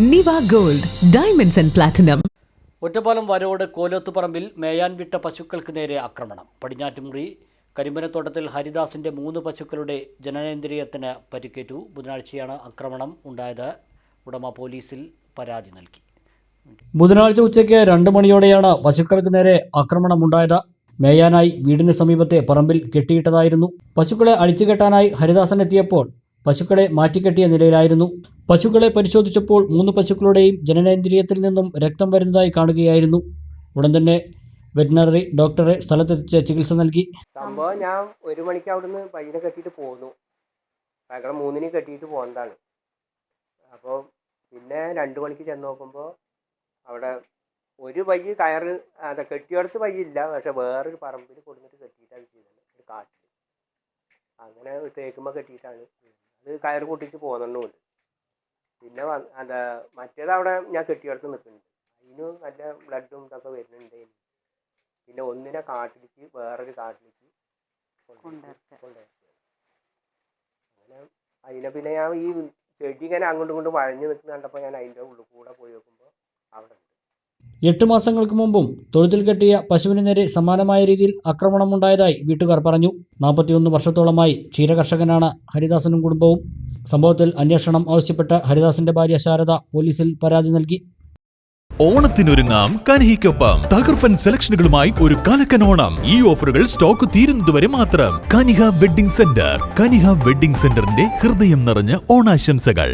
നിവ gold diamonds and platinum. Ottapalam Varode കോലോത്തുപറമ്പിൽ മേയാൻ വിട്ട പശുക്കൾക്ക് നേരെ ആക്രമണം. പടിഞ്ഞാറ്റുമുറി കരിമ്പനത്തോട്ടത്തിൽ ഹരിദാസിന്റെ 3 പശുക്കളുടെ ജനനേന്ദ്രിയത്തിന് പരിക്കേറ്റു. ബുധനാഴ്ചയാണ് ആക്രമണം ഉണ്ടായത്. ഉടമ പോലീസിൽ പരാതി നൽകി. ബുധനാഴ്ച ഉച്ചയ്ക്ക് 2 മണിയോടെയാണ് പശുക്കൾക്ക് നേരെ ആക്രമണമുണ്ടായത്. മേയാനായി വീടിന് സമീപത്തെ പറമ്പിൽ കെട്ടിയിട്ടതായിരുന്നു. പശുക്കളെ അഴിച്ചുകെട്ടാനായി ഹരിദാസൻ എത്തിയപ്പോൾ പശുക്കളെ മാറ്റിക്കെട്ടിയ നിലയിലായിരുന്നു. പശുക്കളെ പരിശോധിച്ചപ്പോൾ 3 പശുക്കളുടെയും ജനനേന്ദ്രിയത്തിൽ നിന്നും രക്തം വരുന്നതായി കാണുകയായിരുന്നു. ഉടൻ തന്നെ വെറ്റിനറി ഡോക്ടറെ സ്ഥലത്തെത്തിച്ച് ചികിത്സ നൽകി. സംഭവം ഞാൻ 1 മണിക്ക് അവിടുന്ന് പയ്യനെ കെട്ടിയിട്ട് പോന്നു. ഞങ്ങൾ 3-ന് കെട്ടിയിട്ട് പോകുന്നതാണ്. അപ്പോൾ പിന്നെ 2 മണിക്ക് ചെന്ന് നോക്കുമ്പോൾ അവിടെ ഒരു പയ്യ് കയറ് കെട്ടിയെടുത്ത് പയ്യില്ല, പക്ഷെ വേറൊരു പറമ്പിൽ കൊടുത്തിട്ട് കെട്ടിയിട്ടാണ് ചെയ്തത്. ഒരു കാട്ടിൽ അങ്ങനെ തേക്കുമ്പോൾ കെട്ടിയിട്ടാണ് അത് കയറ് പൊട്ടിച്ച് പോകുന്നുണ്ട്. പിന്നെ മറ്റേത് അവിടെ ഞാൻ കെട്ടിയെടുത്ത് നിൽക്കുന്നുണ്ട്. അതിന് നല്ല ബ്ലഡും ഇതൊക്കെ വരുന്നുണ്ട്. പിന്നെ ഒന്നിനെ കാട്ടിലേക്ക് വേറൊരു കാട്ടിലേക്ക് കൊണ്ടുവരുന്നത്. അങ്ങനെ അതിനെ പിന്നെ ഞാൻ ഈ ചെടി ഇങ്ങനെ അങ്ങോട്ടും ഇങ്ങോട്ടും വഴഞ്ഞു നിൽക്കുന്ന കണ്ടപ്പോൾ ഞാൻ അതിൻ്റെ ഉള്ളിൽ കൂടെ പോയി നോക്കുമ്പോൾ അവിടെ ഉണ്ട്. 8 മാസങ്ങൾക്ക് മുമ്പും തൊഴുത്തിൽ കെട്ടിയ പശുവിന് നേരെ സമാനമായ രീതിയിൽ ആക്രമണമുണ്ടായതായി വീട്ടുകാർ പറഞ്ഞു. 41 വർഷത്തോളമായി ക്ഷീരകർഷകനാണ് ഹരിദാസനും കുടുംബവും. സംഭവത്തിൽ അന്വേഷണം ആവശ്യപ്പെട്ട് ഹരിദാസിന്റെ ഭാര്യ ശാരദ പോലീസിൽ പരാതി നൽകി. ഓണത്തിനൊരുങ്ങാം കനിഹയ്ക്കൊപ്പം. തകർപ്പൻ സെലക്ഷനുകളുമായി ഒരു കലക്കൻ ഓണം. ഈ ഓഫറുകൾ സ്റ്റോക്ക് തീരുന്നതുവരെ മാത്രം. Kaniha wedding centre. Kaniha wedding സെന്ററിന്റെ ഹൃദയം നിറഞ്ഞ ഓണാശംസകൾ.